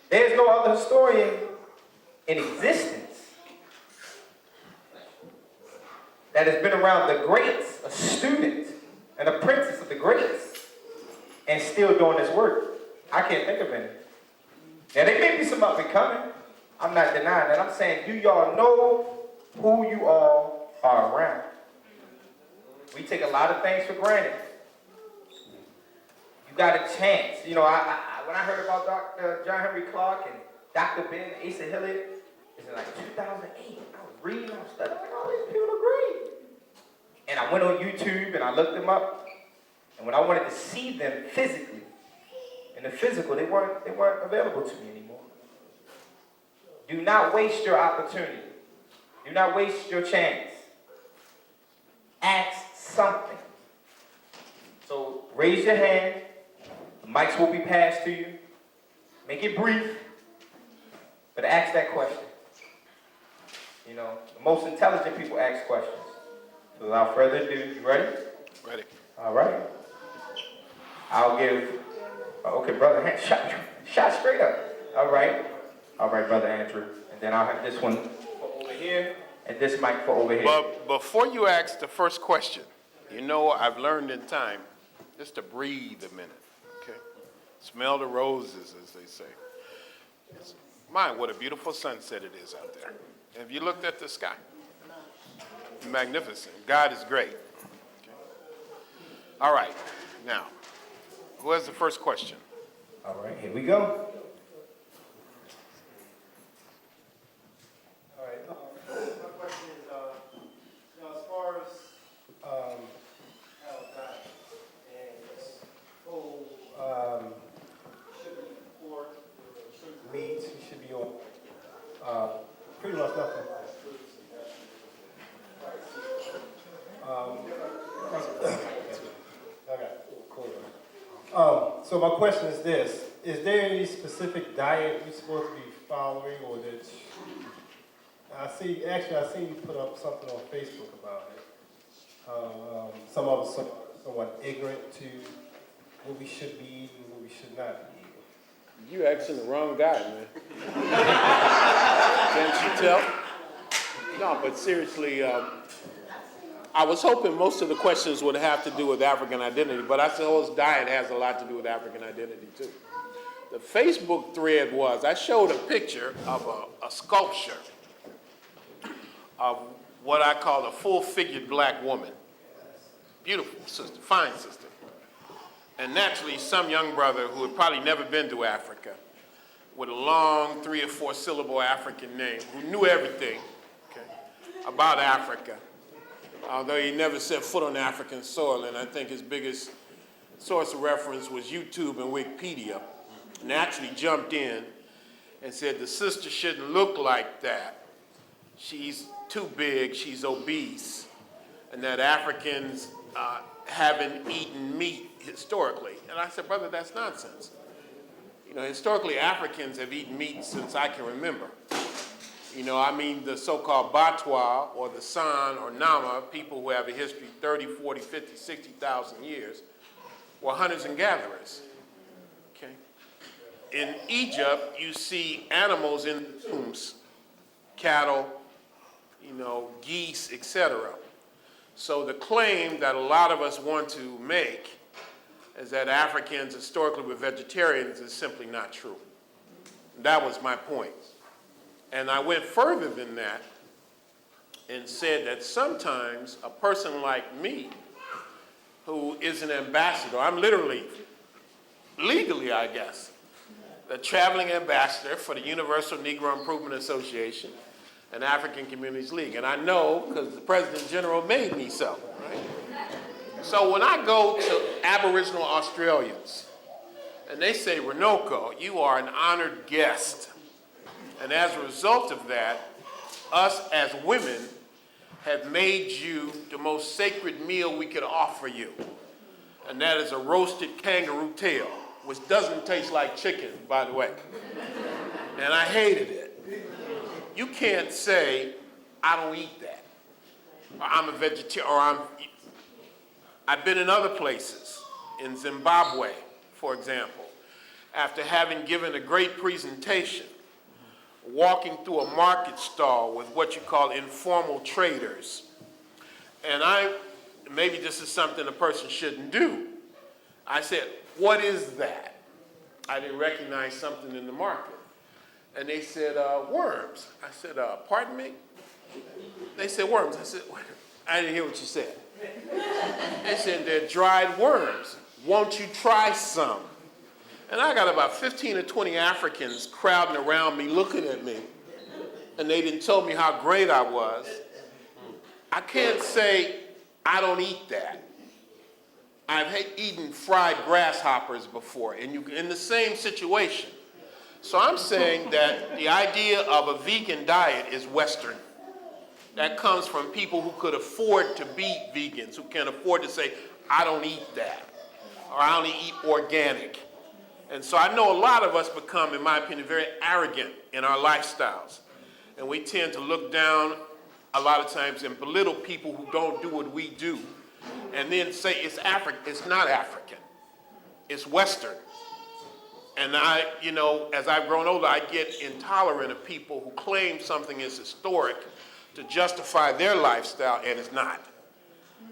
There's no other historian in existence that has been around the greats, a student, an apprentice of the greats, and still doing this work. I can't think of any. Now, there may be some up and coming. I'm not denying that. I'm saying, do y'all know who you all are around? We take a lot of things for granted. You got a chance. You know, when I heard about Dr. John Henry Clark and Dr. Ben Asa Hilliard, it's in like 2008. I was reading, I was studying, like, all these people are great. And I went on YouTube and I looked them up. And when I wanted to see them physically, in the physical, they weren't available to me anymore. Do not waste your opportunity. Do not waste your chance. Ask something. So raise your hand. The mics will be passed to you. Make it brief, but ask that question. You know, the most intelligent people ask questions. So without further ado, you ready? Ready. All right. I'll give, okay, brother, shot straight up. All right, brother Andrew. And then I'll have this one for over here, and this mic for over here. But before you ask the first question, you know I've learned in time just to breathe a minute, okay? Smell the roses, as they say. My, what a beautiful sunset it is out there. Have you looked at the sky? Magnificent. God is great. Okay. All right, now, who has the first question? All right, here we go. All right. My question is, you know, as far as Al-Dalit and this whole should be pork, meat, it should be on pretty much nothing. Okay, cool. So my question is this: is there any specific diet you're supposed to be following, or that I see you put up something on Facebook about it. Some of us are somewhat ignorant to what we should be eating and what we should not be eating. You asking the wrong guy, man. Can't you tell? No, but seriously, I was hoping most of the questions would have to do with African identity, but I suppose diet has a lot to do with African identity too. The Facebook thread was, I showed a picture of a sculpture of what I call a full-figured black woman. Beautiful sister, fine sister. And naturally, some young brother who had probably never been to Africa with a long 3 or 4 syllable African name, who knew everything, okay, about Africa, although he never set foot on African soil, and I think his biggest source of reference was YouTube and Wikipedia, naturally jumped in and said the sister shouldn't look like that. She's too big, she's obese, and that Africans haven't eaten meat historically. And I said, brother, that's nonsense. You know, historically, Africans have eaten meat since I can remember. You know, I mean the so-called Batwa or the San or Nama, people who have a history 30, 40, 50, 60,000 years, were hunters and gatherers, okay? In Egypt, you see animals in the tombs, cattle, you know, geese, etc. So the claim that a lot of us want to make is that Africans historically were vegetarians is simply not true. That was my point. And I went further than that and said that sometimes a person like me, who is an ambassador, I'm literally, legally I guess, the traveling ambassador for the Universal Negro Improvement Association and African Communities League. And I know because the President General made me so, right? So when I go to Aboriginal Australians and they say, Runoko, you are an honored guest. And as a result of that, us as women have made you the most sacred meal we could offer you. And that is a roasted kangaroo tail, which doesn't taste like chicken, by the way. And I hated it. You can't say, I don't eat that. Or I'm a vegetarian, or I've been in other places, in Zimbabwe, for example. after having given a great presentation, walking through a market stall with what you call informal traders. And maybe this is something a person shouldn't do. I said, what is that? I didn't recognize something in the market. And they said, worms. I said, pardon me? They said, worms. I said, I didn't hear what you said. They said, they're dried worms. Won't you try some? And I got about 15 or 20 Africans crowding around me, looking at me. And they didn't tell me how great I was. I can't say I don't eat that. I've eaten fried grasshoppers before, and you're in the same situation. So I'm saying that the idea of a vegan diet is Western. That comes from people who could afford to be vegans, who can afford to say, I don't eat that, or I only eat organic. And so I know a lot of us become, in my opinion, very arrogant in our lifestyles. And we tend to look down a lot of times and belittle people who don't do what we do. And then say it's African. It's not African. It's Western. And as I've grown older, I get intolerant of people who claim something is historic to justify their lifestyle, and it's not.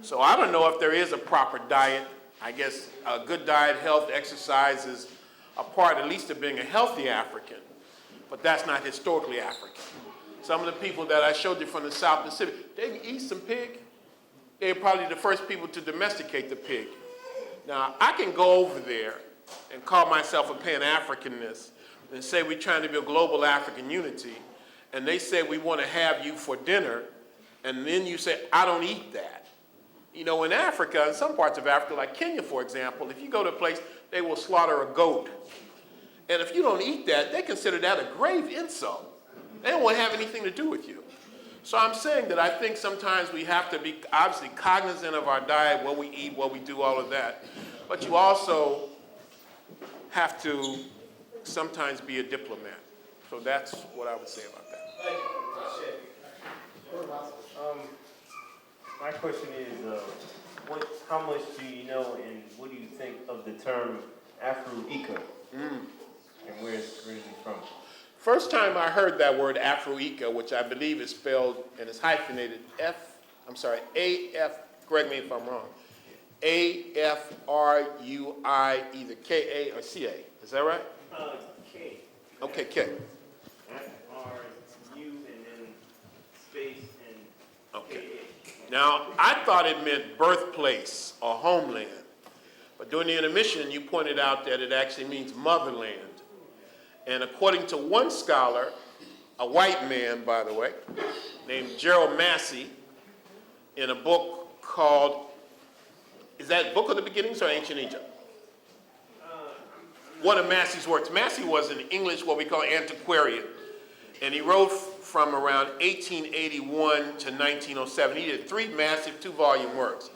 So I don't know if there is a proper diet. I guess a good diet, health, exercise is a part at least of being a healthy African, but that's not historically African. Some of the people that I showed you from the South Pacific, they can eat some pig. They're probably the first people to domesticate the pig. Now, I can go over there and call myself a Pan-Africanist and say we're trying to build global African unity, and they say we want to have you for dinner, and then you say, I don't eat that. In Africa, in some parts of Africa, like Kenya, for example, if you go to a place, they will slaughter a goat. And if you don't eat that, they consider that a grave insult. They don't want to have anything to do with you. So I'm saying that I think sometimes we have to be obviously cognizant of our diet, what we eat, what we do, all of that. But you also have to sometimes be a diplomat. So that's what I would say about that. My question is, how much do you know and what do you think of the term Afro-Eka? And where is it from? First time I heard that word Afro-Eka, which I believe is spelled and is hyphenated A-F, correct me if I'm wrong, A-F-R-U-I, either K-A or C-A. Is that right? K. Okay, K. F-R-U and then space and Okay. K-A. Now, I thought it meant birthplace or homeland. But during the intermission, you pointed out that it actually means motherland. And according to one scholar, a white man, by the way, named Gerald Massey, in a book called, is that Book of the Beginnings or Ancient Egypt? One of Massey's works. Massey was an English, what we call antiquarian. And he wrote from around 1881 to 1907. He did 3 massive 2-volume works.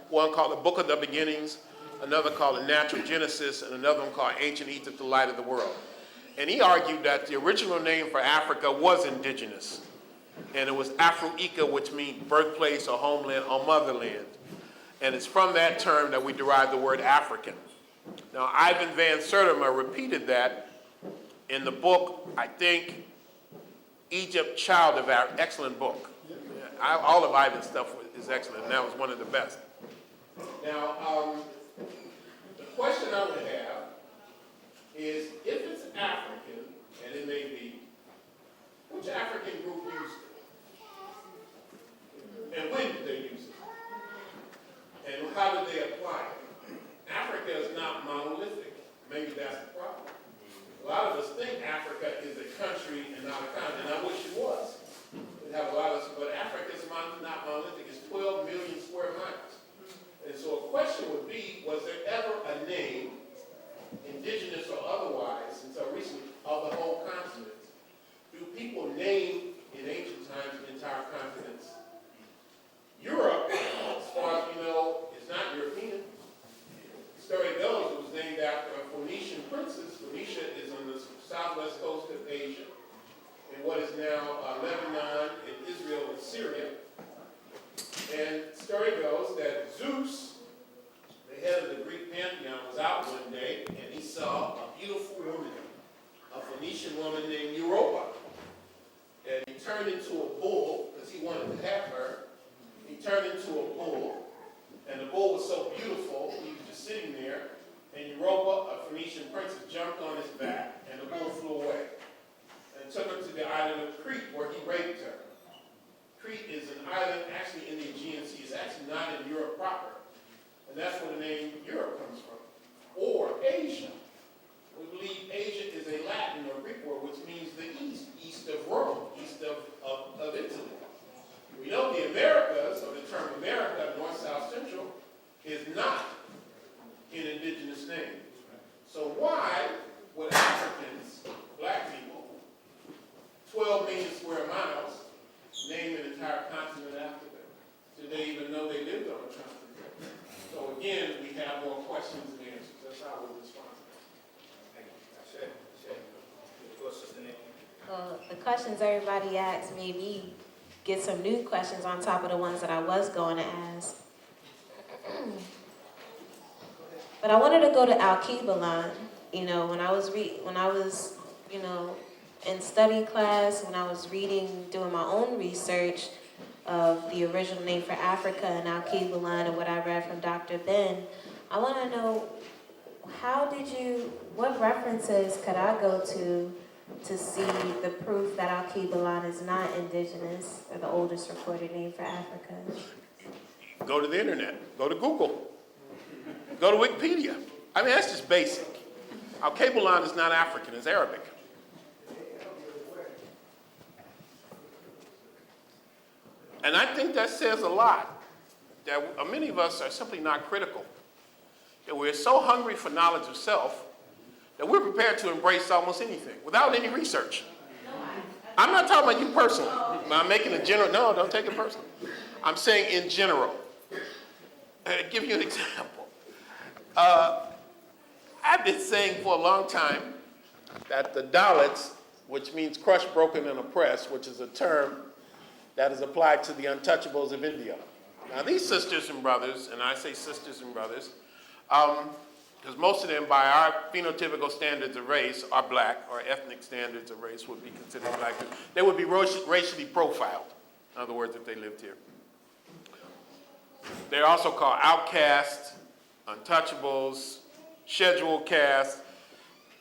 One called The Book of the Beginnings, another called The Natural Genesis, and another one called Ancient Egypt, the Light of the World. And he argued that the original name for Africa was indigenous. And it was Afro-Eka, which means birthplace or homeland or motherland. And it's from that term that we derive the word African. Now, Ivan Van Sertima repeated that in the book, I think, Egypt, Child of Africa. Excellent book. All of Ivan's stuff is excellent, and that was one of the best. Now, the question I would have is, if it's African, and it may be, which African group used it? And when did they use it? And how did they apply it? Africa is not monolithic. Maybe that's the problem. A lot of us think Africa is a country and not a continent, and I wish it was. We have a lot of, but Africa is not monolithic. It's 12 million square miles. And so a question would be, was there ever a name, indigenous or otherwise, until recently, of the whole continent? Do people name, in ancient times, entire continents? Europe, as far as we know, is not European. The story goes, it was named after a Phoenician princess. Phoenicia is on the southwest coast of Asia, in what is now Lebanon and Israel and Syria. And the story goes that Zeus, the head of the Greek pantheon, was out one day, and he saw a beautiful woman, a Phoenician woman named Europa. And he turned into a bull, because he wanted to have her. He turned into a bull, and the bull was so beautiful, he was just sitting there, and Europa, a Phoenician princess, jumped on his back, and the bull flew away. And took her to the island of Crete, where he raped her. Crete is an island actually in the Aegean Sea. It's actually not in Europe proper. And that's where the name Europe comes from. Or Asia. We believe Asia is a Latin or Greek word, which means the east, east of Rome, east of Italy. We know the Americas, or the term America, North, South, Central, is not an indigenous name. So why would Africans, black people, 12 million square miles, name an entire continent after them? Did they even know they lived on a continent? So again, we have more questions and answers. That's how we respond to that. Thank you. Go, Sister Nick. Well, the questions everybody asked made me get some new questions on top of the ones that I was going to ask. But I wanted to go to Alkebulan. You know, when I was in study class, when I was doing my own research of the original name for Africa and Alkebulan and what I read from Dr. Ben, I want to know, what references could I go to see the proof that Alkebulan is not indigenous or the oldest recorded name for Africa? Go to the internet. Go to Google. Go to Wikipedia. I mean, that's just basic. Alkebulan is not African, it's Arabic. And I think that says a lot, that many of us are simply not critical. That we're so hungry for knowledge of self that we're prepared to embrace almost anything without any research. I'm not talking about you personally. I'm making a general, no, don't take it personally. I'm saying in general. I'll give you an example. I've been saying for a long time that the Dalits, which means crushed, broken, and oppressed, which is a term that is applied to the untouchables of India. Now these sisters and brothers, and I say sisters and brothers, because most of them by our phenotypical standards of race are black, or ethnic standards of race would be considered black. They would be racially profiled, in other words, if they lived here. They're also called outcasts, untouchables, scheduled castes,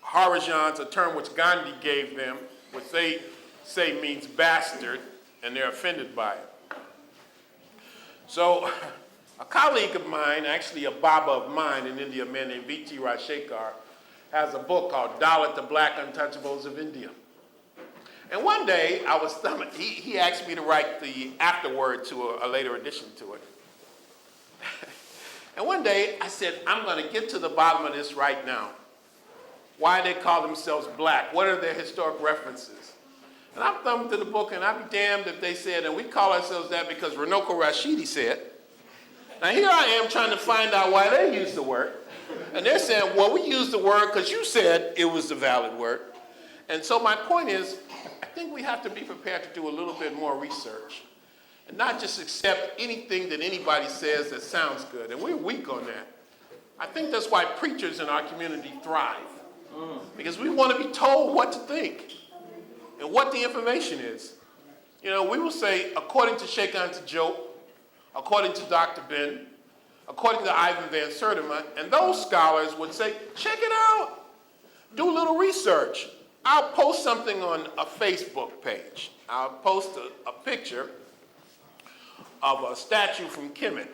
Harijans, a term which Gandhi gave them, which they say means bastard, and they're offended by it. So a colleague of mine, actually a Baba of mine in India, a man named V.T. Rajshekar, has a book called Dalit, the Black Untouchables of India. And one day, I was thumbing, he asked me to write the afterword to a later addition to it. And one day, I said, I'm going to get to the bottom of this right now. Why they call themselves black? What are their historic references? And I thumbed through the book, and I'd be damned if they said, and we call ourselves that because Runoko Rashidi said. Now here I am trying to find out why they use the word. And they're saying, well, we use the word because you said it was the valid word. And so my point is, I think we have to be prepared to do a little bit more research. And not just accept anything that anybody says that sounds good. And we're weak on that. I think that's why preachers in our community thrive. Because we want to be told what to think and what the information is. You know, we will say, according to Sheikh Anti-Dalit, according to Dr. Ben, according to Ivan Van Sertima, and those scholars would say, check it out. Do a little research. I'll post something on a Facebook page. I'll post a picture of a statue from Kemet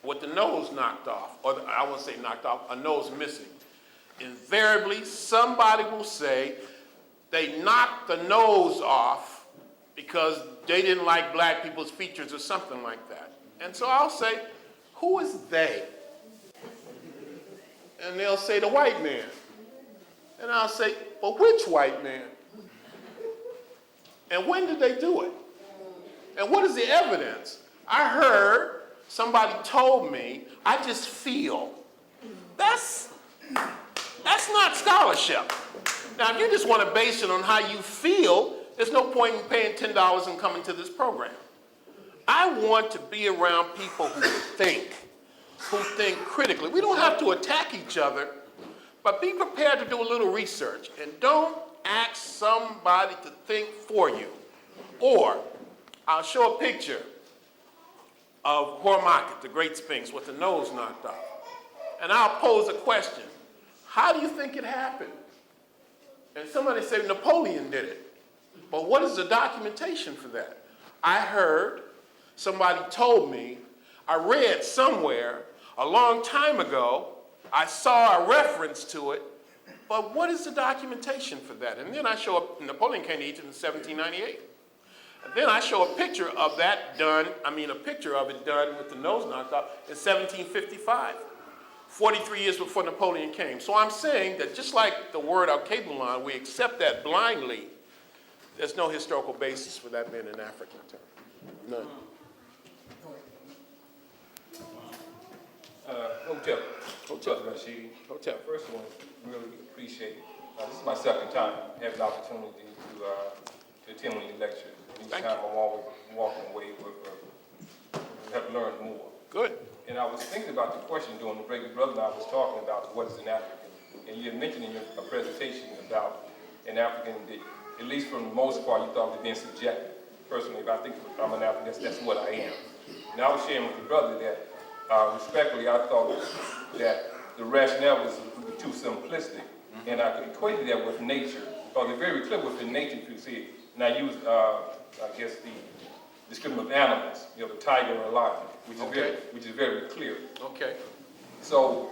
with the nose knocked off, or I won't say knocked off, a nose missing. Invariably, somebody will say they knocked the nose off because they didn't like black people's features or something like that. And so I'll say, who is they? And they'll say, the white man. And I'll say, well, which white man? And when did they do it? And what is the evidence? I heard, somebody told me, I just feel. That's not scholarship. Now, if you just want to base it on how you feel, there's no point in paying $10 and coming to this program. I want to be around people who think critically. We don't have to attack each other, But be prepared to do a little research and don't ask somebody to think for you. Or I'll show a picture of Hormaket, the great Sphinx, with the nose knocked off. And I'll pose a question. How do you think it happened? And somebody say Napoleon did it. But what is the documentation for that? I heard, somebody told me, I read somewhere a long time ago, I saw a reference to it, but what is the documentation for that? And then I show up, Napoleon came to Egypt in 1798. And then I show a picture of that done, a picture of it done with the nose knocked off in 1755, 43 years before Napoleon came. So I'm saying that just like the word Alkebulan, we accept that blindly. There's no historical basis for that being an African term. None. Hotel Rashidi. Hotel. First one, really appreciate it. This is my second time having the opportunity to attend one of your lectures. Each Thank time I'm always walking away with have learned more. Good. And I was thinking about the question during the break. Brother and I was talking about what is an African. And you had mentioned in your presentation about an African that, at least for the most part, you thought was being subjective. Personally, if I think I'm an African, that's what I am. And I was sharing with the brother that, respectfully, I thought that the rationale was too simplistic. And I equated that with nature. Because it's very clear within nature, if you see it. And I use, I guess, the description of animals, the tiger or a lion, which is very clear. Okay. So,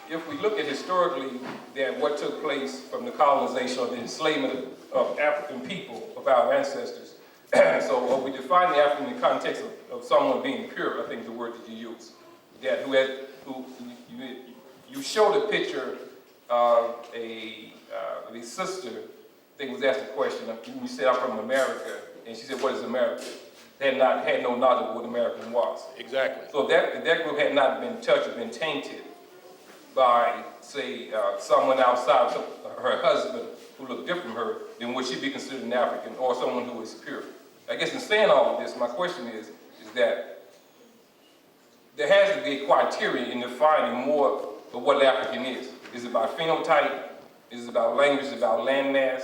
if we look at historically then what took place from the colonization or the enslavement of African people, of our ancestors, so we define the African in the context of someone being pure, I think is the word that you use. That you showed a picture of a sister, I think was asked a question, you said I'm from America, and she said, what is America? They had no knowledge of what American was. Exactly. So that group had not been touched or been tainted by, say, someone outside, her husband, who looked different from her, then would she be considered an African or someone who is pure? I guess in saying all of this, my question is that there has to be a criteria in defining more of what African is. Is it about phenotype? Is it about language? Is it about landmass?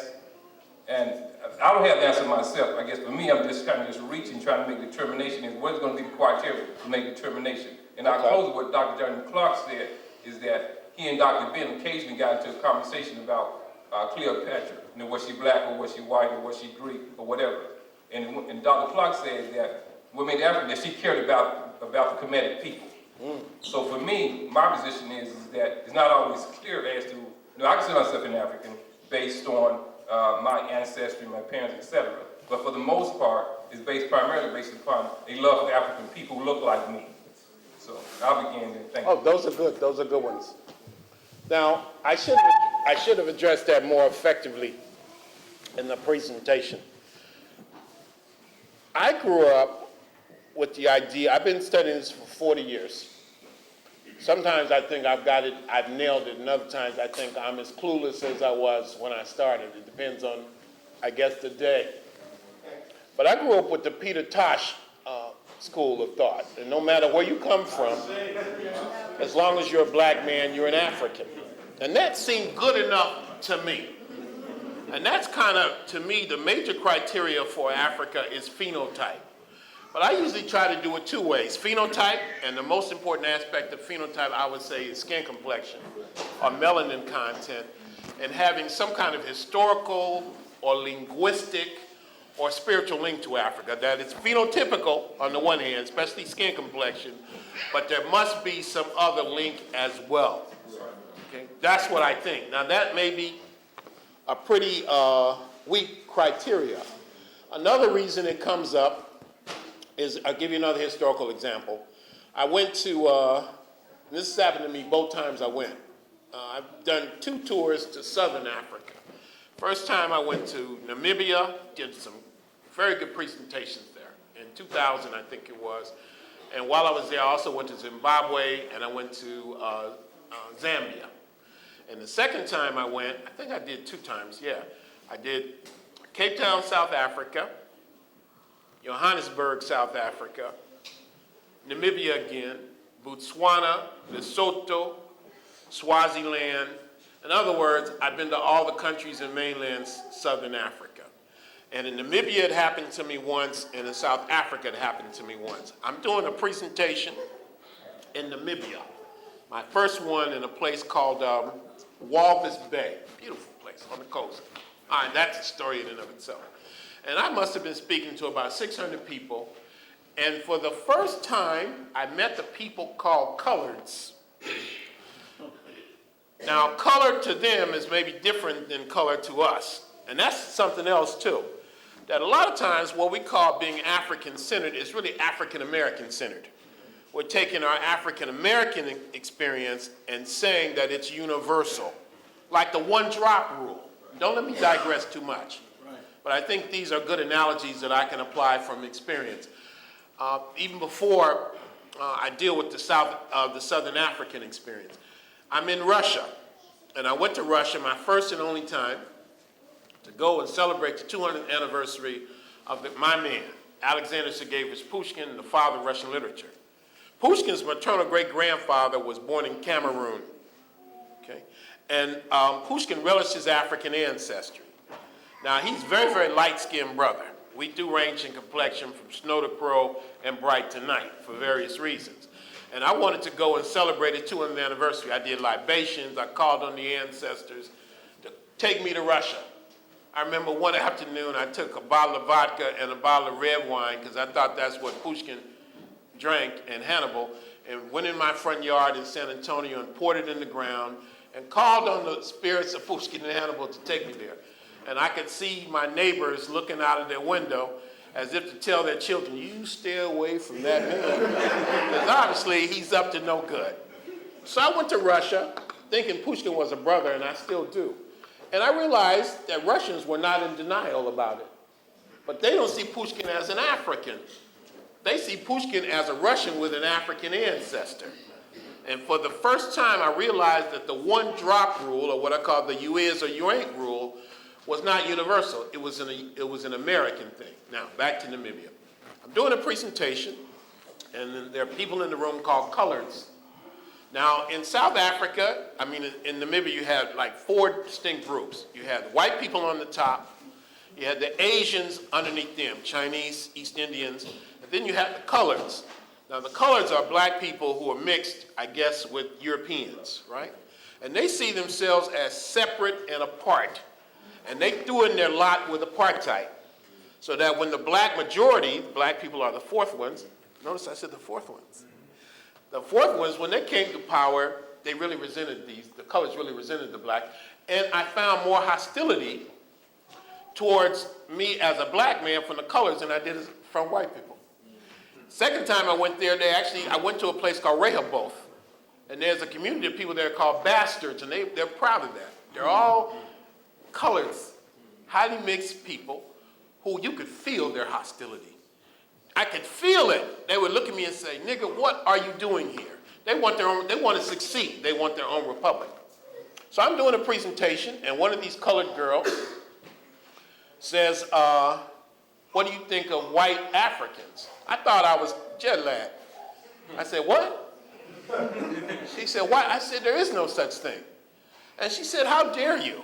And I don't have the answer myself. I guess for me, I'm just kind of reaching, trying to make determination is what is going to be the criteria to make determination. And I'll close with what Dr. Jeremy Clark said, is that he and Dr. Ben occasionally got into a conversation about Cleopatra. Was she black or was she white or was she Greek or whatever? And Dr. Clark said that what made Africa, that she cared about the Kemetic people. So for me, my position is that it's not always clear as to, I consider myself an African based on my ancestry, my parents, etc. But for the most part, it's primarily based upon a love of African people who look like me. So I'll begin there. Thank you. Oh, those are good. Those are good ones. Now, I should have addressed that more effectively in the presentation. I grew up with the idea, I've been studying this for 40 years. Sometimes I think I've got it, I've nailed it, and other times I think I'm as clueless as I was when I started. It depends on, I guess, the day. But I grew up with the Peter Tosh school of thought. And no matter where you come from, as long as you're a black man, you're an African. And that seemed good enough to me. And that's kind of, to me, the major criteria for Africa is phenotype. But I usually try to do it two ways. Phenotype, and the most important aspect of phenotype, I would say, is skin complexion, or melanin content, and having some kind of historical or linguistic or spiritual link to Africa. That it's phenotypical on the one hand, especially skin complexion, but there must be some other link as well. Okay? That's what I think. Now that may be a pretty weak criteria. Another reason it comes up is, I'll give you another historical example. I went to, this has happened to me both times I went. I've done 2 tours to Southern Africa. First time I went to Namibia, did some very good presentations there. In 2000, I think it was. And while I was there, I also went to Zimbabwe, and I went to Zambia. And the second time I went, I think I did 2 times, yeah. I did Cape Town, South Africa, Johannesburg, South Africa, Namibia again, Botswana, Lesotho, Swaziland. In other words, I've been to all the countries in mainland Southern Africa. And in Namibia it happened to me once, and in South Africa it happened to me once. I'm doing a presentation in Namibia. My first one in a place called Walvis Bay. Beautiful place on the coast. All right, that's a story in and of itself. And I must have been speaking to about 600 people. And for the first time, I met the people called coloreds. Now, color to them is maybe different than color to us. And that's something else too. That a lot of times what we call being African-centered is really African-American-centered. We're taking our African-American experience and saying that it's universal. Like the one-drop rule. Don't let me digress too much. But I think these are good analogies that I can apply from experience. Even before I deal with the Southern African experience. I'm in Russia, and I went to Russia my first and only time to go and celebrate the 200th anniversary of my man, Alexander Sergeyevich Pushkin, the father of Russian literature. Pushkin's maternal great-grandfather was born in Cameroon, okay? And Pushkin relished his African ancestry. Now, he's very, very light-skinned brother. We do range in complexion from snow to crow and bright to night for various reasons. And I wanted to go and celebrate the 200th anniversary. I did libations. I called on the ancestors to take me to Russia. I remember one afternoon I took a bottle of vodka and a bottle of red wine because I thought that's what Pushkin drank in Hannibal, and went in my front yard in San Antonio and poured it in the ground and called on the spirits of Pushkin and Hannibal to take me there. And I could see my neighbors looking out of their window as if to tell their children, you stay away from that man. Because obviously he's up to no good. So I went to Russia thinking Pushkin was a brother, and I still do. And I realized that Russians were not in denial about it. But they don't see Pushkin as an African. They see Pushkin as a Russian with an African ancestor. And for the first time, I realized that the one-drop rule, or what I call the you is or you ain't rule, was not universal. It was an American thing. Now, back to Namibia. I'm doing a presentation, and then there are people in the room called coloreds. Now, in South Africa, in Namibia, you had like 4 distinct groups. You had the white people on the top, you had the Asians underneath them, Chinese, East Indians, and then you had the coloreds. Now, the coloreds are black people who are mixed, I guess, with Europeans, right? And they see themselves as separate and apart. And they threw in their lot with apartheid. So that when the black majority, black people are the fourth ones, notice I said the fourth ones. The fourth ones, when they came to power, they really resented the coloreds really resented the black. And I found more hostility towards me as a black man from the coloreds than I did from white people. Second time I went there, I went to a place called Rehoboth. And there's a community of people there called bastards, and they're proud of that. They're all coloreds, highly mixed people who you could feel their hostility. I could feel it. They would look at me and say, nigga, what are you doing here? They want to succeed. They want their own republic. So I'm doing a presentation, and one of these colored girls says, what do you think of white Africans? I thought I was jet lagged. I said, what? She said, why? I said, there is no such thing. And she said, how dare you?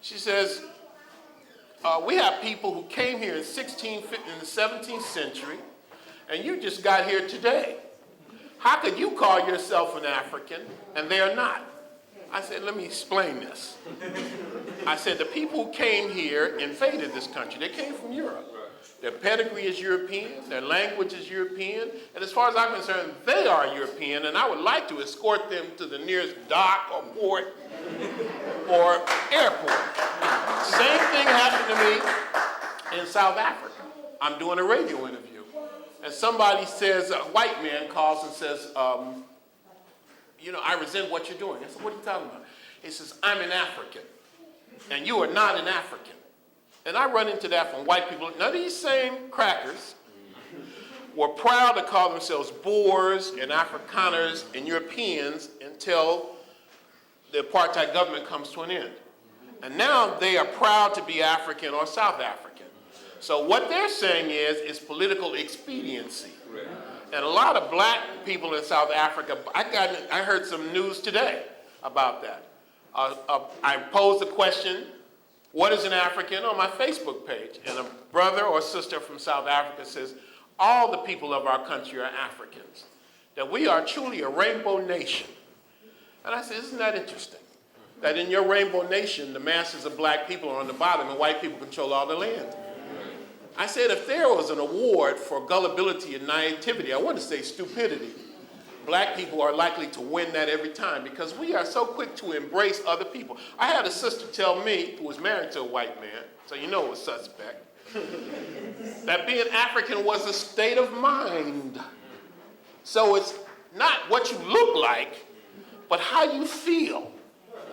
She says, we have people who came here in the 17th century, and you just got here today. How could you call yourself an African and they are not? I said, let me explain this. I said, the people who came here invaded this country. They came from Europe. Their pedigree is European, their language is European, and as far as I'm concerned, they are European, and I would like to escort them to the nearest dock or port or airport. Same thing happened to me in South Africa. I'm doing a radio interview, and somebody says, a white man calls and says, I resent what you're doing. I said, what are you talking about? He says, I'm an African, and you are not an African. And I run into that from white people. Now, these same crackers were proud to call themselves Boers and Afrikaners and Europeans until the apartheid government comes to an end. And now they are proud to be African or South African. So what they're saying is political expediency. And a lot of black people in South Africa, I heard some news today. about that. I posed a question, what is an African, on my Facebook page, and a brother or sister from South Africa says, all the people of our country are Africans, that we are truly a rainbow nation. And I said, isn't that interesting? That in your rainbow nation, the masses of black people are on the bottom and white people control all the land. I said, if there was an award for gullibility and naivety, I want to say stupidity, black people are likely to win that every time because we are so quick to embrace other people. I had a sister tell me, who was married to a white man, so you know it was suspect, that being African was a state of mind. So it's not what you look like, but how you feel.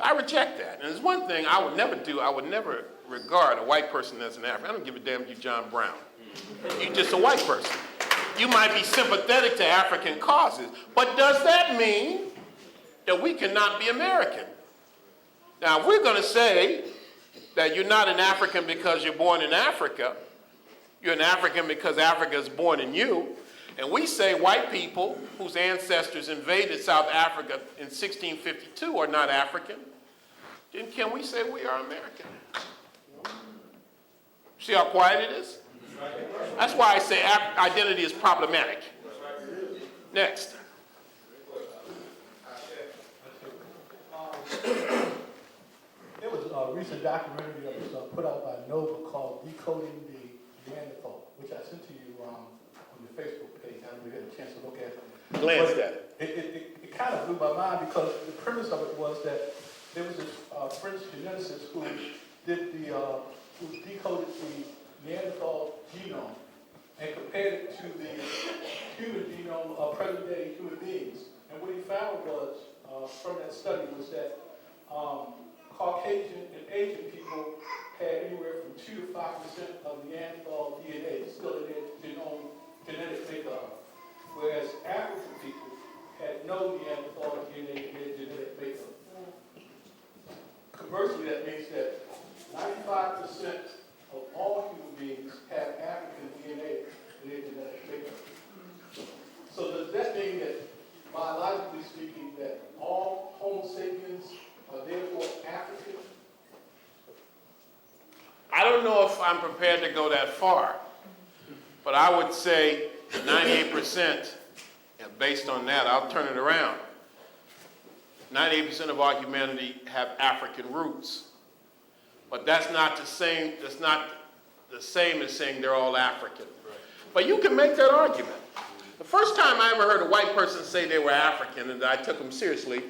I reject that. And there's one thing I would never do, I would never regard a white person as an African. I don't give a damn if you're John Brown. You're just a white person. You might be sympathetic to African causes, but does that mean that we cannot be American? Now, if we're going to say that you're not an African because you're born in Africa, you're an African because Africa is born in you, and we say white people whose ancestors invaded South Africa in 1652 are not African, then can we say we are American? See how quiet it is? That's why I say identity is problematic. Next. There was a recent documentary that was put out by Nova called Decoding the Neanderthal, which I sent to you on your Facebook page. I didn't get a chance to look at it. Glanced at it. It kind of blew my mind because the premise of it was that there was this French geneticist who who decoded the Neanderthal genome and compared it to the human genome of present-day human beings. And what he found was, from that study, was that Caucasian and Asian people had anywhere from 2 to 5% of Neanderthal DNA still in their genome genetic makeup, whereas African people had no Neanderthal DNA in their genetic makeup. Conversely, that means that 95% of all human beings have African DNA in their genetic makeup. So does that mean that, biologically speaking, that all Homo sapiens are therefore African? I don't know if I'm prepared to go that far, but I would say 98%, and based on that, I'll turn it around. 98% of our humanity have African roots. But that's not the same as saying they're all African. Right. But you can make that argument. The first time I ever heard a white person say they were African and I took them seriously,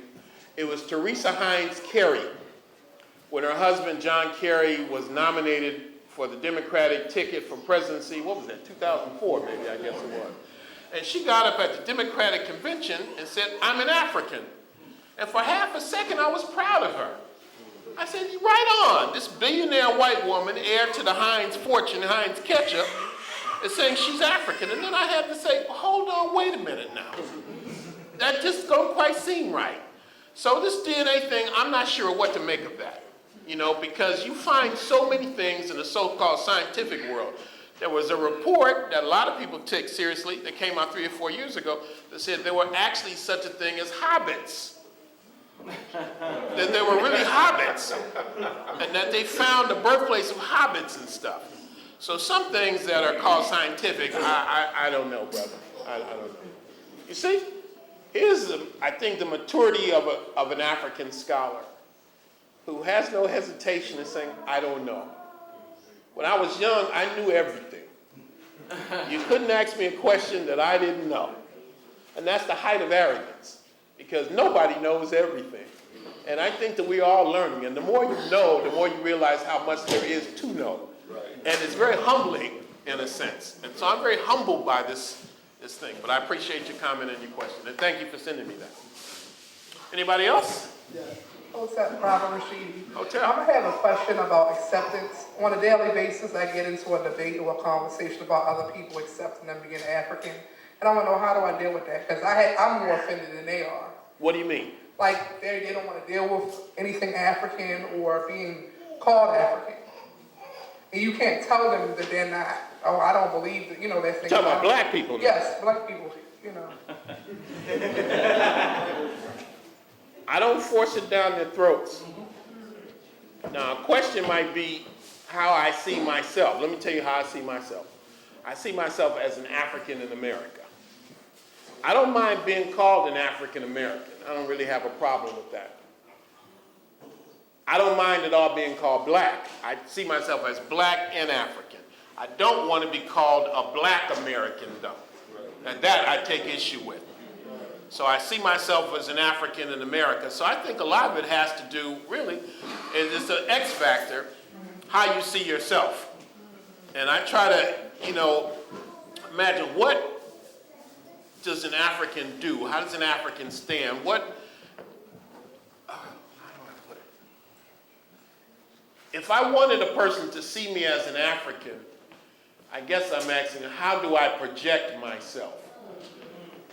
it was Teresa Hines Carey. When her husband, John Kerry, was nominated for the Democratic ticket for presidency, what was that, 2004 maybe, I guess it was. And she got up at the Democratic convention and said, I'm an African. And for half a second, I was proud of her. I said, right on. This billionaire white woman, heir to the Heinz fortune, Heinz ketchup, is saying she's African. And then I had to say, hold on, wait a minute now. That just don't quite seem right. So this DNA thing, I'm not sure what to make of that. You know, because you find so many things in the so-called scientific world. There was a report that a lot of people take seriously that came out 3 or 4 years ago that said there were actually such a thing as hobbits. That there were really hobbits, and that they found the birthplace of hobbits and stuff. So some things that are called scientific, I don't know, brother. I don't know. You see, here's, I think, the maturity of an African scholar who has no hesitation in saying, I don't know. When I was young, I knew everything. You couldn't ask me a question that I didn't know. And that's the height of arrogance. Because nobody knows everything. And I think that we're all learning. And the more you know, the more you realize how much there is to know. Right. And it's very humbling in a sense. And so I'm very humbled by this thing. But I appreciate your comment and your question. And thank you for sending me that. Anybody else? Yeah. Runoko Rashidi. Hotel. I'm going to have a question about acceptance. On a daily basis, I get into a debate or a conversation about other people accepting them being African. And I want to know, how do I deal with that? Because I'm more offended than they are. What do you mean? Like, they don't want to deal with anything African or being called African. And you can't tell them that they're not. Oh, I don't believe that, you know, that thing. Talking about black people. Yes, black people, you know. I don't force it down their throats. Now, a question might be how I see myself. Let me tell you how I see myself. I see myself as an African in America. I don't mind being called an African American. I don't really have a problem with that. I don't mind at all being called black. I see myself as black and African. I don't want to be called a black American, though. And that I take issue with. So I see myself as an African in America. So I think a lot of it has to do, really, is it's an X factor, how you see yourself. And I try to, imagine what does an African do? How does an African stand? How do I put it? If I wanted a person to see me as an African, I guess I'm asking, how do I project myself?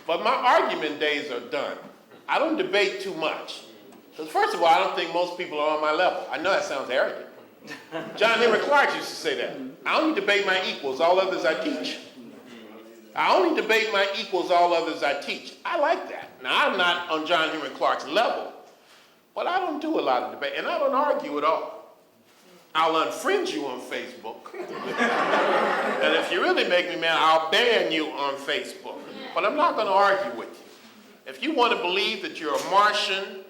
But my argument days are done. I don't debate too much. Because first of all, I don't think most people are on my level. I know that sounds arrogant. John Henry Clark used to say that. I only debate my equals, all others I teach. I only debate my equals, all others I teach. I like that. Now, I'm not on John Henry Clark's level, but I don't do a lot of debate, and I don't argue at all. I'll unfriend you on Facebook. And if you really make me mad, I'll ban you on Facebook. But I'm not going to argue with you. If you want to believe that you're a Martian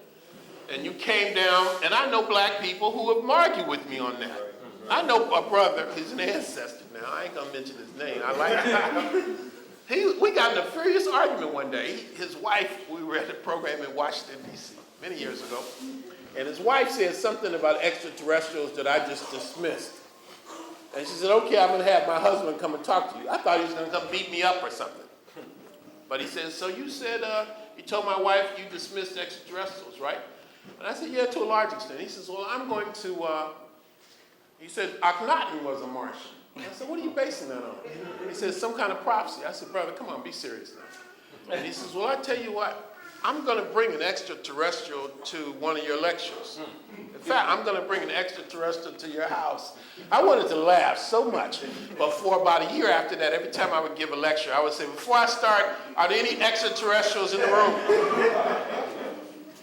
and you came down, and I know black people who have argued with me on that. I know a brother, he's an ancestor now, I ain't going to mention his name, I like him. We got in a furious argument one day. His wife, we were at a program in Washington, D.C. many years ago, and his wife said something about extraterrestrials that I just dismissed. And she said, okay, I'm going to have my husband come and talk to you. I thought he was going to come beat me up or something. But he said, so you said, you told my wife you dismissed extraterrestrials, right? And I said, yeah, to a large extent. He says, well, I'm going to, he said, Akhenaten was a Martian. And I said, what are you basing that on? He said, some kind of prophecy. I said, brother, come on, be serious now. And he says, well, I tell you what, I'm going to bring an extraterrestrial to one of your lectures. In fact, I'm going to bring an extraterrestrial to your house. I wanted to laugh so much. But for about a year after that, every time I would give a lecture, I would say, before I start, are there any extraterrestrials in the room?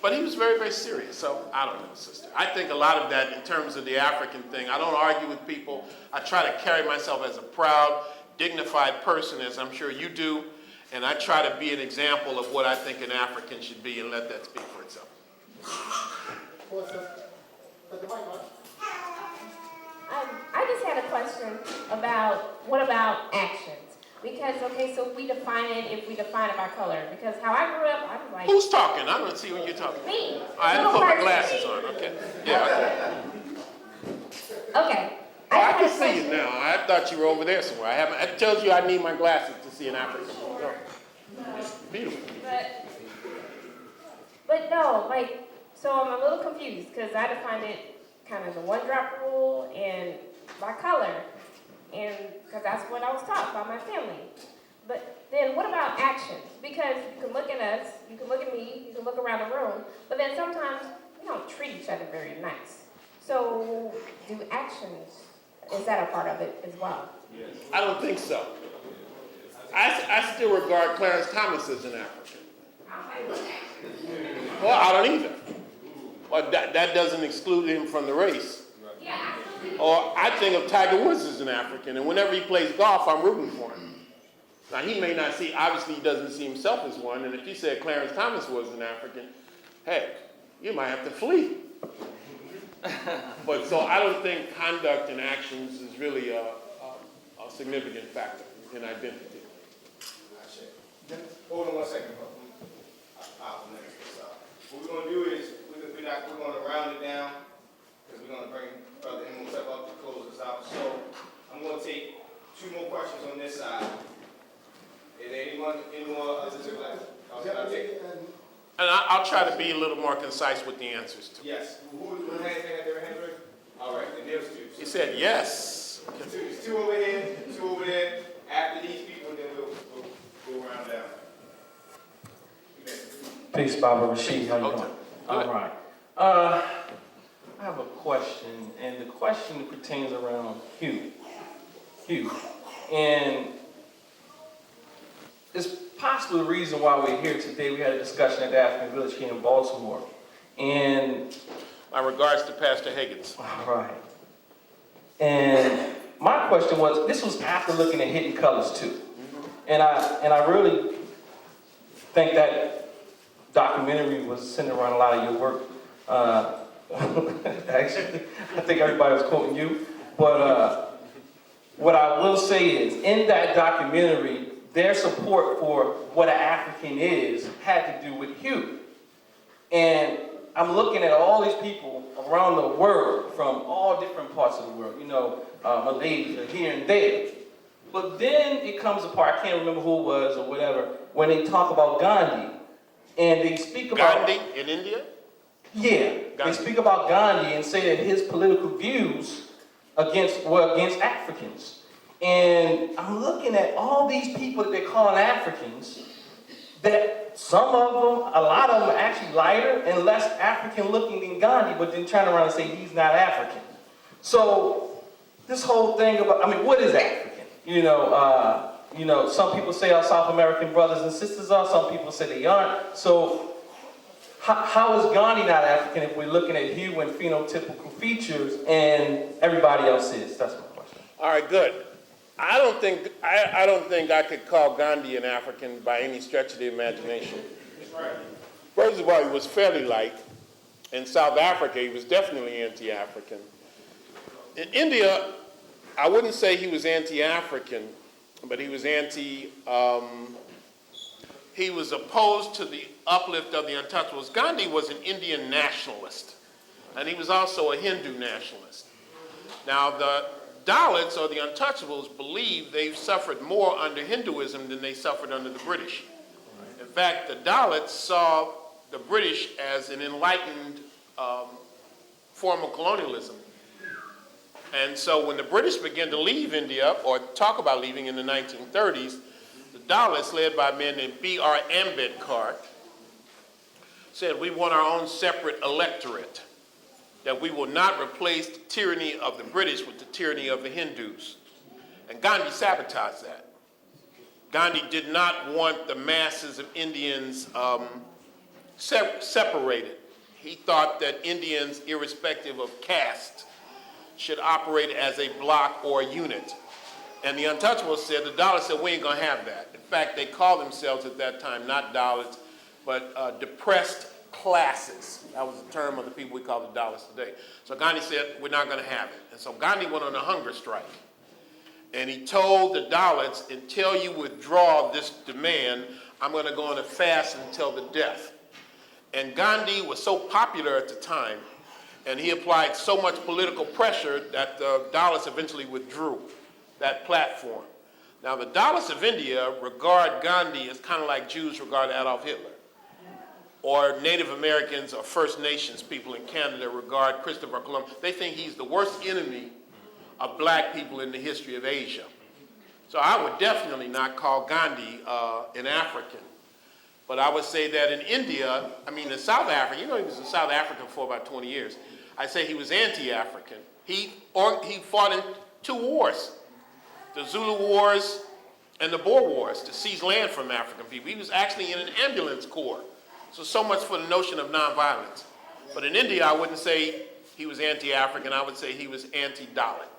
But he was very, very serious. So I don't know, sister. I think a lot of that in terms of the African thing, I don't argue with people. I try to carry myself as a proud, dignified person, as I'm sure you do. And I try to be an example of what I think an African should be and let that speak for itself. I just had a question about, what about actions? Because, okay, so if we define it by color, because how I grew up, I was like... Who's talking? I don't see when you're talking. Me. I had to put my glasses on, okay. Yeah, okay. Oh, I can see you now. I thought you were over there somewhere. I told you I need my glasses to see an African. It's beautiful. But no, like, so I'm a little confused because I defined it kind of the one drop rule and by color, and because that's what I was taught by my family. But then what about actions? Because you can look at us, you can look at me, you can look around the room, but then sometimes we don't treat each other very nice. So do actions, is that a part of it as well? Yes. I don't think so. I still regard Clarence Thomas as an African. Well, I don't either. Well, that doesn't exclude him from the race. Yeah. Or I think of Tiger Woods as an African, and whenever he plays golf, I'm rooting for him. Now, he may not see, obviously he doesn't see himself as one, and if you said Clarence Thomas was an African, hey, you might have to flee. But so I don't think conduct and actions is really a significant factor in identity. Hold on 1 second, bro. What we're going to do is we're going to round it down because we're going to bring Brother Imhotep up to close us out. So I'm going to take 2 more questions on this side. Is there any more others to that? I'll take it. And I'll try to be a little more concise with the answers too. Yes. Who had their hand raised? All right, then there's 2. So He said yes. There's 2 over here, 2 over there. After these people, then we'll go round down. Peace, Baba Rashidi. How you Okay. doing? Good. All right. I have a question, and the question pertains around hue. And it's possibly the reason why we're here today. We had a discussion at the African Village here in Baltimore. And My regards to Pastor Higgins. all right. And my question was, this was after looking at Hidden Colors too. And I really think that documentary was centered around a lot of your work. Actually, I think everybody was quoting you. But what I will say is, in that documentary, their support for what an African is had to do with hue. And I'm looking at all these people around the world, from all different parts of the world, you know, Malaysia, here and there. But then it comes apart, I can't remember who it was or whatever, when they talk about Gandhi. And they speak about... Gandhi in India? Yeah, they speak about Gandhi and say that his political views were against Africans. And I'm looking at all these people that they're calling Africans, that some of them, a lot of them are actually lighter and less African looking than Gandhi, but then turn around and say he's not African. So this whole thing about, I mean, what is African? You know, some people say our South American brothers and sisters are, some people say they aren't. So how is Gandhi not African if we're looking at hue and phenotypical features and everybody else is? That's my question. All right, good. I don't think I could call Gandhi an African by any stretch of the imagination. First of all, he was fairly light. In South Africa, he was definitely anti-African. In India, I wouldn't say he was anti-African, but he was he was opposed to the uplift of the untouchables. Gandhi was an Indian nationalist, and he was also a Hindu nationalist. Now, the Dalits, or the untouchables, believe they've suffered more under Hinduism than they suffered under the British. In fact, the Dalits saw the British as an enlightened form of colonialism. And so when the British began to leave India, or talk about leaving in the 1930s, the Dalits, led by a man named B.R. Ambedkar, said, we want our own separate electorate, that we will not replace the tyranny of the British with the tyranny of the Hindus. And Gandhi sabotaged that. Gandhi did not want the masses of Indians separated. He thought that Indians, irrespective of caste, should operate as a block or a unit. And the Untouchables said, the Dalits said, we ain't gonna have that. In fact, they called themselves at that time, not Dalits, but depressed classes. That was the term of the people we call the Dalits today. So Gandhi said, we're not gonna have it. And so Gandhi went on a hunger strike. And he told the Dalits, until you withdraw this demand, I'm gonna go on a fast until the death. And Gandhi was so popular at the time, and he applied so much political pressure that the Dalits eventually withdrew that platform. Now, the Dalits of India regard Gandhi as kind of like Jews regard Adolf Hitler, or Native Americans or First Nations people in Canada regard Christopher Columbus. They think he's the worst enemy of black people in the history of Asia. So I would definitely not call Gandhi an African. But I would say that in India, I mean in South Africa, you know, he was in South Africa for about 20 years. I say he was anti-African. He fought in 2 wars, the Zulu Wars and the Boer Wars, to seize land from African people. He was actually in an ambulance corps. So much for the notion of nonviolence. But in India, I wouldn't say he was anti-African, I would say he was anti-Dalit.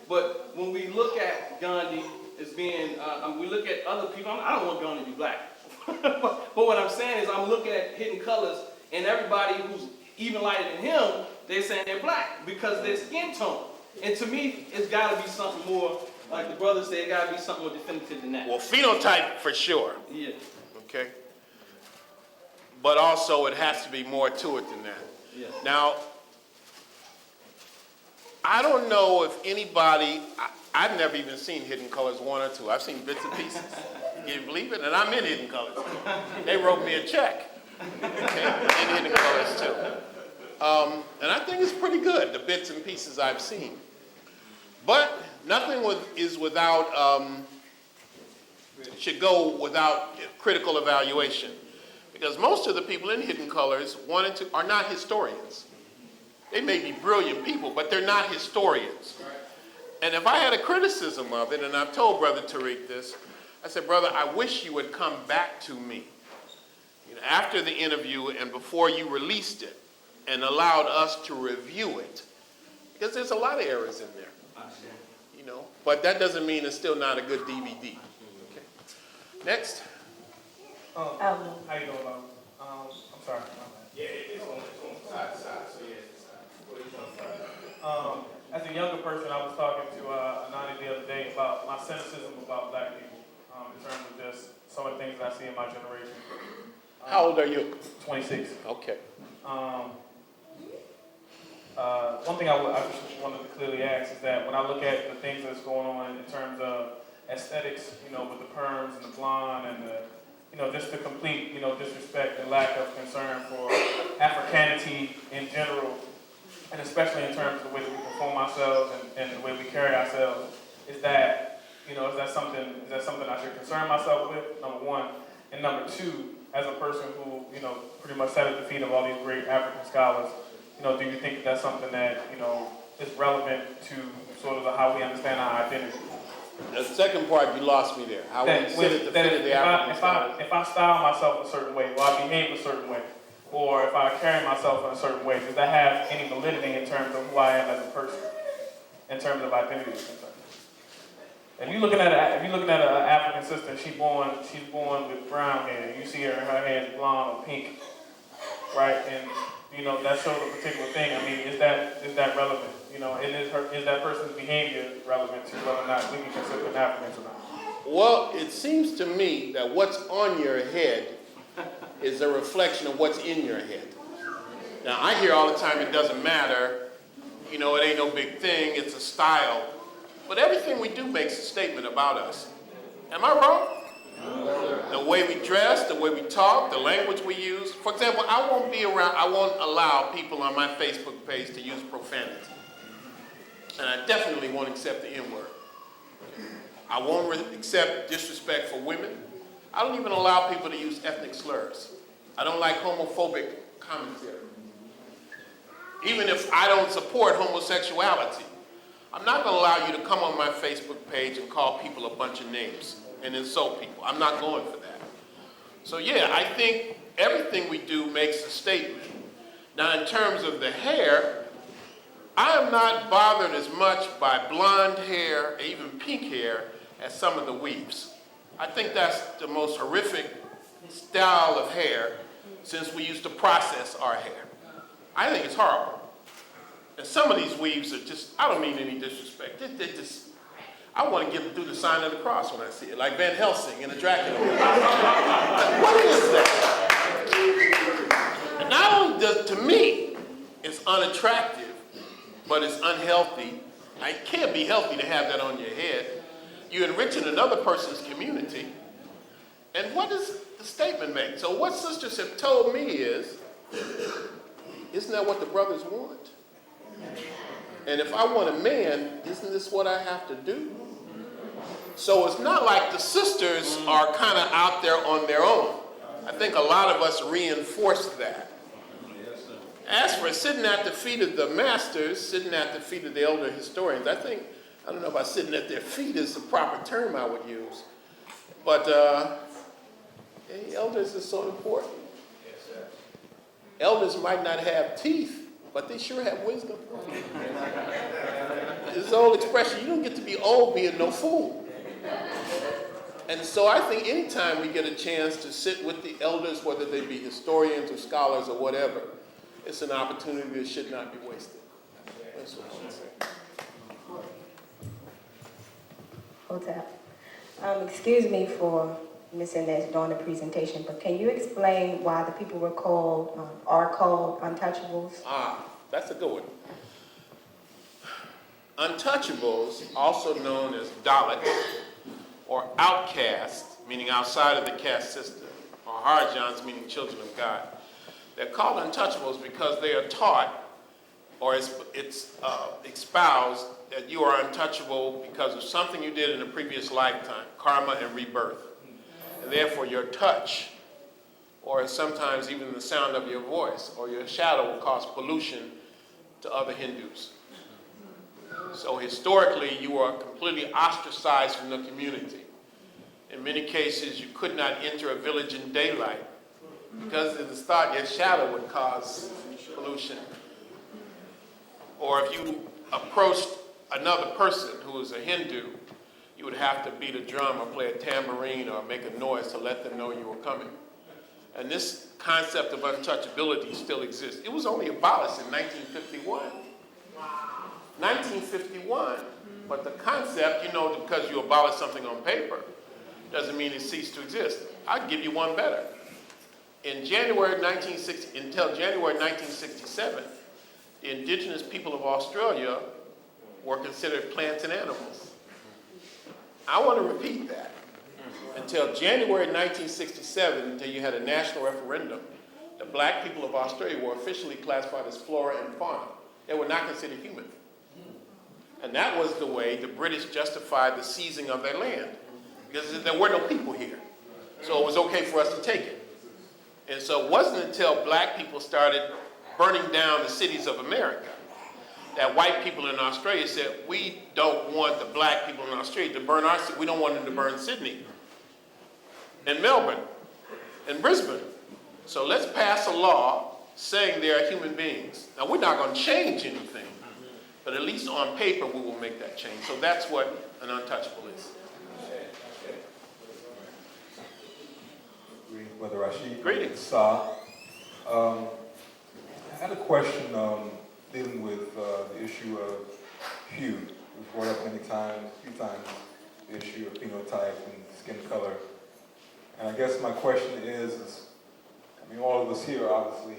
But when we look at Gandhi as being, we look at other people, I don't want Gandhi to be black. But what I'm saying is I'm looking at Hidden Colors, and everybody who's even lighter than him, they're saying they're black because their skin tone. And to me, it's got to be something more, like the brother said, it got to be something more definitive than that. Well, phenotype for sure. Yeah. Okay? But also it has to be more to it than that. Yeah. Now, I don't know if anybody, I've never even seen Hidden Colors 1 or 2. I've seen bits and pieces. Can you believe it? And I'm in Hidden Colors. They wrote me a check. Okay? In Hidden Colors too. And I think it's pretty good, the bits and pieces I've seen. But nothing is without, should go without critical evaluation. Because most of the people in Hidden Colors are not historians. They may be brilliant people, but they're not historians. And if I had a criticism of it, and I've told Brother Tariq this, I said, brother, I wish you would come back to me, after the interview and before you released it, and allowed us to review it, because there's a lot of errors in there, you know, but that doesn't mean it's still not a good DVD. Okay. Next. How you doing, I'm sorry. Yeah, it's on side to side, so yeah, it's side. As a younger person, I was talking to Anani the other day about my cynicism about black people, in terms of just some of the things that I see in my generation. How old are you? 26. Okay. One thing I just wanted to clearly ask is that when I look at the things that's going on in terms of aesthetics, you know, with the perms and the blonde and the, you know, just the complete, you know, disrespect and lack of concern for Africanity in general, and especially in terms of the way that we perform ourselves and the way we carry ourselves, is that, you know, is that something I should concern myself with, number one, and number two, as a person who, you know, pretty much sat at the feet of all these great African scholars, you know, do you think that's something that, you know, is relevant to sort of how we understand our identity? The second part, you lost me there. How we sit at the feet of the African scholars. If I style myself a certain way, or I behave a certain way, or if I carry myself in a certain way, does that have any validity in terms of who I am as a person, in terms of identity is concerned? If you're looking at an African sister, she's born with brown hair. You see her hair is blonde or pink, right? And you know that shows a particular thing. I mean, is that relevant? You know, and is that person's behavior relevant to whether or not we can consider them Africans or not? Well, it seems to me that what's on your head is a reflection of what's in your head. Now, I hear all the time it doesn't matter. You know, it ain't no big thing. It's a style. But everything we do makes a statement about us. Am I wrong? The way we dress, the way we talk, the language we use. For example, I won't allow people on my Facebook page to use profanity. And I definitely won't accept the N-word. I won't accept disrespect for women. I don't even allow people to use ethnic slurs. I don't like homophobic commentary. Even if I don't support homosexuality, I'm not going to allow you to come on my Facebook page and call people a bunch of names and insult people. I'm not going for that. So yeah, I think everything we do makes a statement. Now, in terms of the hair, I am not bothered as much by blonde hair, even pink hair, as some of the weaves. I think that's the most horrific style of hair since we used to process our hair. I think it's horrible. And some of these weaves are just, I don't mean any disrespect, they're just, I want to do the sign of the cross when I see it, like Van Helsing in a Dracula movie. What is that? And not only to me, it's unattractive, but it's unhealthy. It can't be healthy to have that on your head. You're enriching another person's community. And what does the statement make? So what sisters have told me is, isn't that what the brothers want? And if I want a man, isn't this what I have to do? So it's not like the sisters are kind of out there on their own. I think a lot of us reinforce that. As for sitting at the feet of the masters, sitting at the feet of the elder historians, I don't know if sitting at their feet is the proper term I would use. But elders is so important. Elders might not have teeth, but they sure have wisdom. This old expression, you don't get to be old being no fool. And so I think anytime we get a chance to sit with the elders, whether they be historians or scholars or whatever, it's an opportunity that should not be wasted. That's what I would say. Hotep. Excuse me for missing this during the presentation, but can you explain why the people are called untouchables? That's a good one. Untouchables, also known as Dalit, or outcasts, meaning outside of the caste system, or Harjans, meaning children of God. They're called untouchables because they are taught, or it's espoused, that you are untouchable because of something you did in a previous lifetime, karma and rebirth. And therefore your touch, or sometimes even the sound of your voice, or your shadow will cause pollution to other Hindus. So historically, you are completely ostracized from the community. In many cases, you could not enter a village in daylight because in the start your shadow would cause pollution. Or if you approached another person who is a Hindu, you would have to beat a drum or play a tambourine or make a noise to let them know you were coming. And this concept of untouchability still exists. It was only abolished in 1951. 1951, but the concept, you know, because you abolish something on paper, doesn't mean it ceased to exist. I'll give you one better. In January 1960, until January 1967, the indigenous people of Australia were considered plants and animals. I want to repeat that. Until January 1967, until you had a national referendum, the black people of Australia were officially classified as flora and fauna. They were not considered human. And that was the way the British justified the seizing of their land, because there were no people here. So it was okay for us to take it. And so it wasn't until black people started burning down the cities of America that white people in Australia said, we don't want the black people in Australia to burn our city. We don't want them to burn Sydney and Melbourne and Brisbane. So let's pass a law saying they are human beings. Now, we're not going to change anything, but at least on paper we will make that change. So that's what an untouchable is. Greetings, Brother Rashid. Greetings. Sa. I had a question dealing with the issue of hue. It was brought up many times, a few times, the issue of phenotype and skin color. And I guess my question is, I mean, all of us here are obviously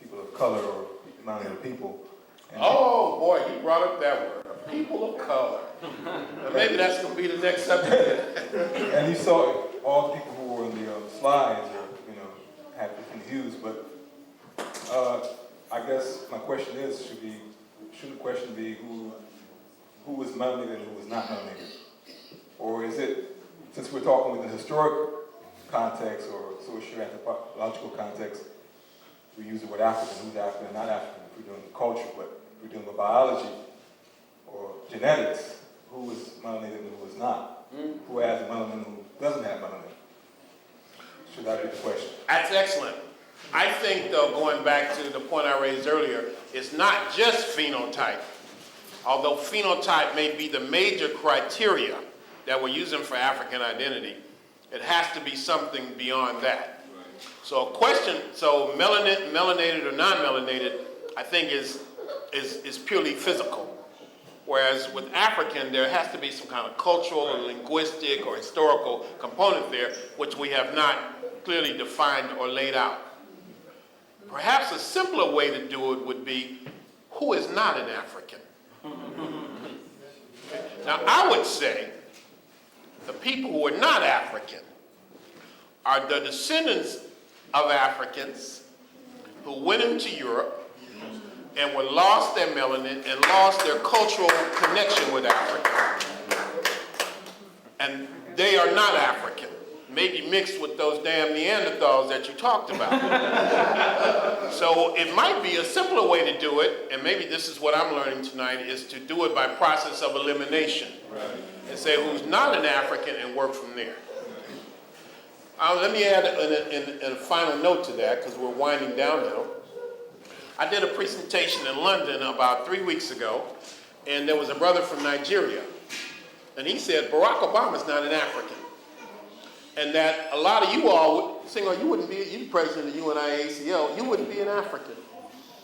people of color or melanated people. Oh boy, you brought up that word, people of color. Now, maybe that's going to be the next subject. And you saw all the people who were in the slides, or, you know, have different views, but I guess my question is, shouldn't the question be who is melanated and who is not melanated? Or is it, since we're talking with the historic context or social anthropological context, we use the word African, who's African and not African, if we're doing culture, but if we're dealing with biology or genetics, who is melanated and who is not? Who has melanin and who doesn't have melanin? Should that be the question? That's excellent. I think, though, going back to the point I raised earlier, it's not just phenotype. Although phenotype may be the major criteria that we're using for African identity, it has to be something beyond that. So a question, so melanated or non-melanated, I think is purely physical. Whereas with African, there has to be some kind of cultural or linguistic or historical component there, which we have not clearly defined or laid out. Perhaps a simpler way to do it would be, who is not an African? Now, I would say the people who are not African are the descendants of Africans who went into Europe and were lost their melanin and lost their cultural connection with Africa. And they are not African, maybe mixed with those damn Neanderthals that you talked about. So it might be a simpler way to do it, and maybe this is what I'm learning tonight, is to do it by process of elimination. And say who's not an African and work from there. Let me add a final note to that, because we're winding down now. I did a presentation in London about 3 weeks ago, and there was a brother from Nigeria. And he said, Barack Obama's not an African. And that a lot of you all would say, oh, you wouldn't be, you president of UNIACL, you wouldn't be an African.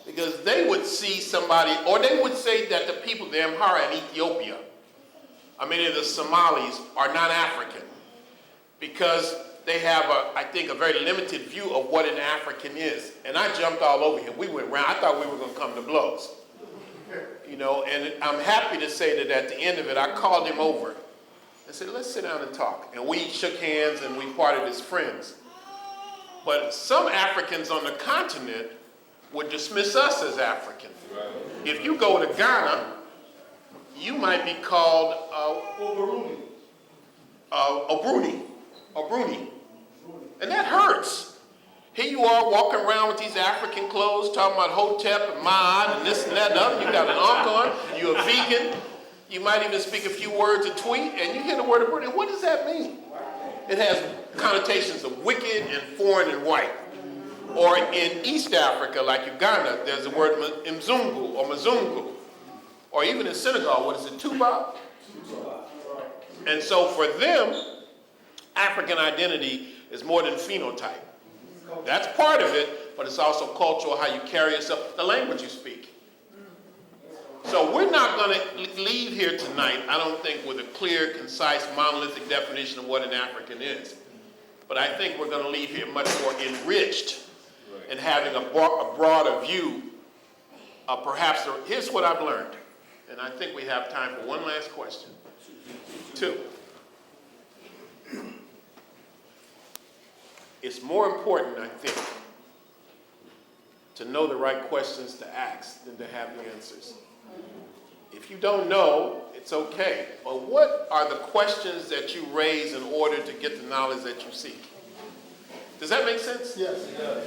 Because they would see somebody, or they would say that the people, the Amhara in Ethiopia, many of the Somalis are not African. Because they have, I think, a very limited view of what an African is. And I jumped all over him. We went around. I thought we were going to come to blows. You know, and I'm happy to say that at the end of it, I called him over. I said, let's sit down and talk. And we shook hands and we parted as friends. But some Africans on the continent would dismiss us as African. If you go to Ghana, you might be called Obruni. And that hurts. Here you are walking around with these African clothes, talking about Hotep and Ma'at and this and that and other. You got an ankh on, you're a vegan. You might even speak a few words of tweet, and you hear the word Obruni. What does that mean? It has connotations of wicked and foreign and white. Or in East Africa, like Uganda, there's the word Mzungu or Mazungu. Or even in Senegal, what is it, Tuba? And so for them, African identity is more than phenotype. That's part of it, but it's also cultural, how you carry yourself, the language you speak. So we're not going to leave here tonight, I don't think, with a clear, concise, monolithic definition of what an African is. But I think we're going to leave here much more enriched and having a broader view of perhaps, here's what I've learned. And I think we have time for one last question. 2. It's more important, I think, to know the right questions to ask than to have the answers. If you don't know, it's okay. But what are the questions that you raise in order to get the knowledge that you seek? Does that make sense? Yes, it does.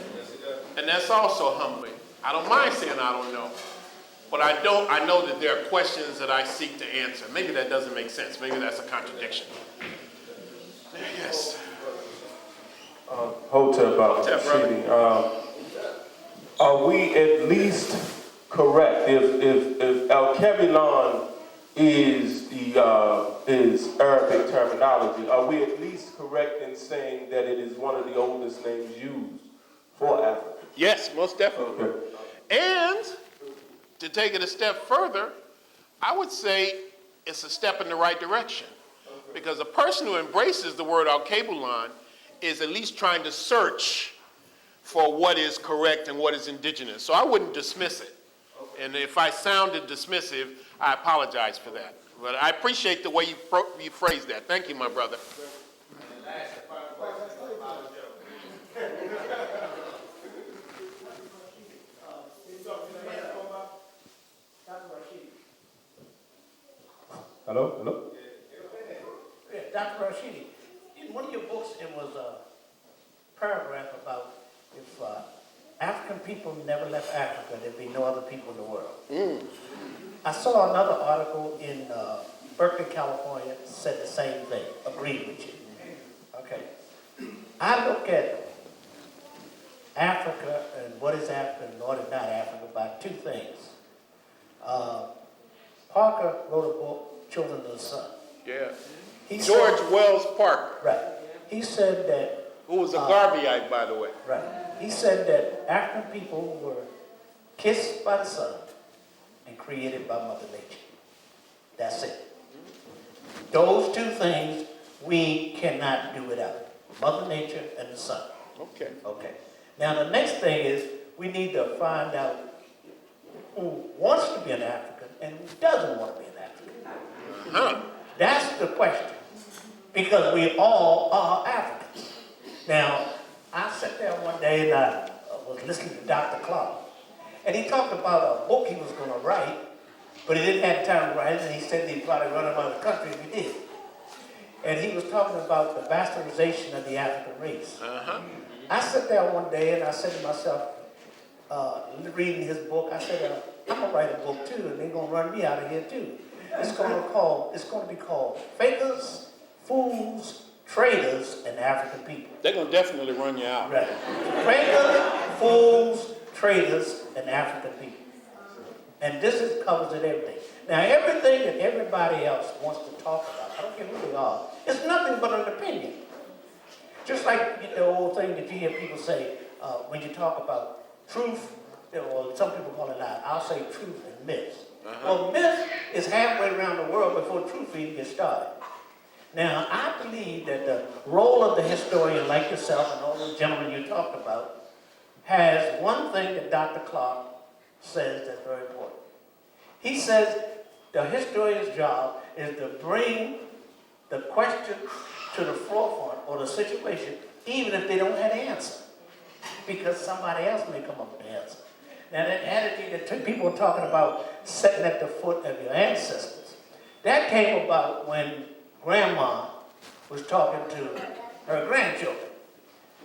And that's also humbling. I don't mind saying I don't know. But I know that there are questions that I seek to answer. Maybe that doesn't make sense. Maybe that's a contradiction. Yes. Hotep Rashidi, are we at least correct if Alkebulan is Arabic terminology? Are we at least correct in saying that it is one of the oldest names used for Africa? Yes, most definitely. Okay. And to take it a step further, I would say it's a step in the right direction. Because a person who embraces the word Alkebulan is at least trying to search for what is correct and what is indigenous. So I wouldn't dismiss it. And if I sounded dismissive, I apologize for that. But I appreciate the way you phrased that. Thank you, my brother. Hello? Yeah, Dr. Rashidi, in one of your books, it was a paragraph about if African people never left Africa, there'd be no other people in the world. I saw another article in Berkeley, California, said the same thing, agreed with you. Okay. I look at Africa and what is Africa and what is not Africa by 2 things. Parker wrote a book, Children of the Sun. Yeah. George Wells Parker. Right. He said that... Who was a Garveyite, by the way. Right. He said that African people were kissed by the sun and created by Mother Nature. That's it. Those 2 things we cannot do without. Mother Nature and the sun. Okay. Okay. Now the next thing is we need to find out who wants to be an African and who doesn't want to be an African. Huh. That's the question. Because we all are Africans. Now, I sat there one day and I was listening to Dr. Clark. And he talked about a book he was going to write, but he didn't have time to write it, and he said he'd probably run out of the country if he did. And he was talking about the bastardization of the African race. I sat there one day and I said to myself, reading his book, I said, I'm going to write a book too, and they're going to run me out of here too. It's going to be called Fakers, Fools, Traitors, and African People. They're going to definitely run you out. Right. Fakers, Fools, Traitors, and African People. And this covers it everything. Now, everything that everybody else wants to talk about, I don't care who they are, it's nothing but an opinion. Just like the old thing that you hear people say when you talk about truth, or some people call it lie. I'll say truth and myths. Well, myth is halfway around the world before truth even gets started. Now, I believe that the role of the historian like yourself and all the gentlemen you talked about has one thing that Dr. Clark says that's very important. He says the historian's job is to bring the question to the forefront or the situation, even if they don't have the answer, because somebody else may come up with the answer. Now, that attitude that people are talking about sitting at the foot of your ancestors, that came about when Grandma was talking to her grandchildren.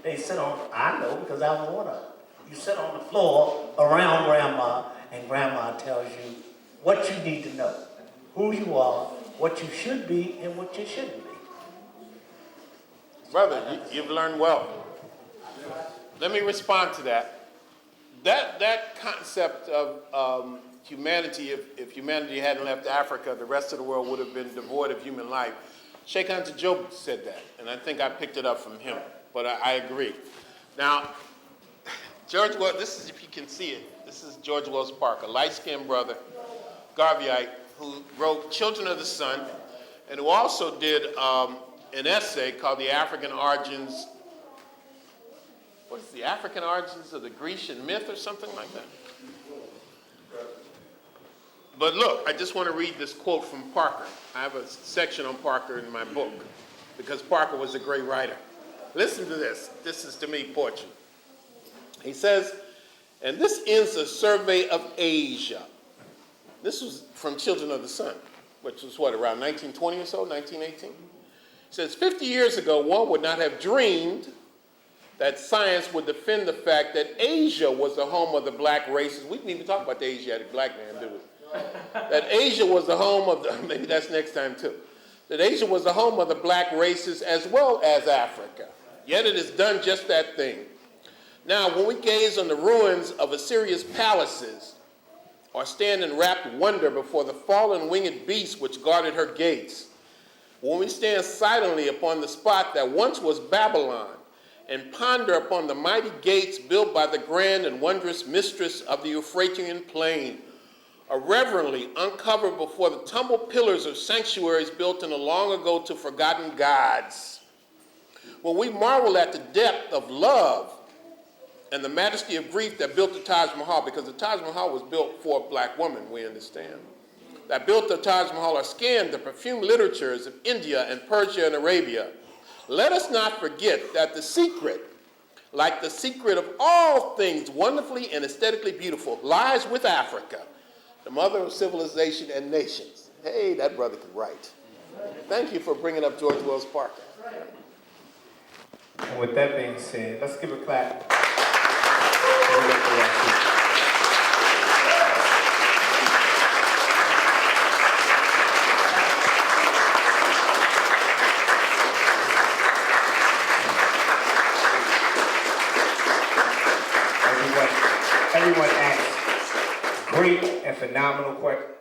They sit on, I know because I was one of them. You sit on the floor around Grandma, and Grandma tells you what you need to know, who you are, what you should be, and what you shouldn't be. Brother, you've learned well. Let me respond to that. That concept of humanity, if humanity hadn't left Africa, the rest of the world would have been devoid of human life. Sheikh Anti-Dalit said that, and I think I picked it up from him, but I agree. Now, George Wells, this is, if you can see it, this is George Wells Parker, light-skinned brother, Garveyite, who wrote Children of the Sun, and who also did an essay called The African Origins, what is the African Origins of the Grecian Myth or something like that? But look, I just want to read this quote from Parker. I have a section on Parker in my book because Parker was a great writer. Listen to this. This is, to me, poetry. He says, and this ends a survey of Asia. This was from Children of the Sun, which was what, around 1920 or so, 1918? He says, 50 years ago, one would not have dreamed that science would defend the fact that Asia was the home of the black races. We didn't even talk about the Asiatic black man, did we? That Asia was the home of the, maybe that's next time too, that Asia was the home of the black races as well as Africa. Yet it has done just that thing. Now, when we gaze on the ruins of Assyria's palaces, or stand in rapt wonder before the fallen winged beast which guarded her gates, when we stand silently upon the spot that once was Babylon, and ponder upon the mighty gates built by the grand and wondrous mistress of the Euphratian plain, or reverently uncover before the tumbled pillars of sanctuaries built in the long ago to forgotten gods, when we marvel at the depth of love and the majesty of grief that built the Taj Mahal, because the Taj Mahal was built for a black woman, we understand, that built the Taj Mahal, or scanned the perfumed literatures of India and Persia and Arabia, let us not forget that the secret, like the secret of all things wonderfully and aesthetically beautiful, lies with Africa, the mother of civilization and nations. Hey, that brother could write. Thank you for bringing up George Wells Parker. And with that being said, let's give a clap. Everyone asked great and phenomenal questions.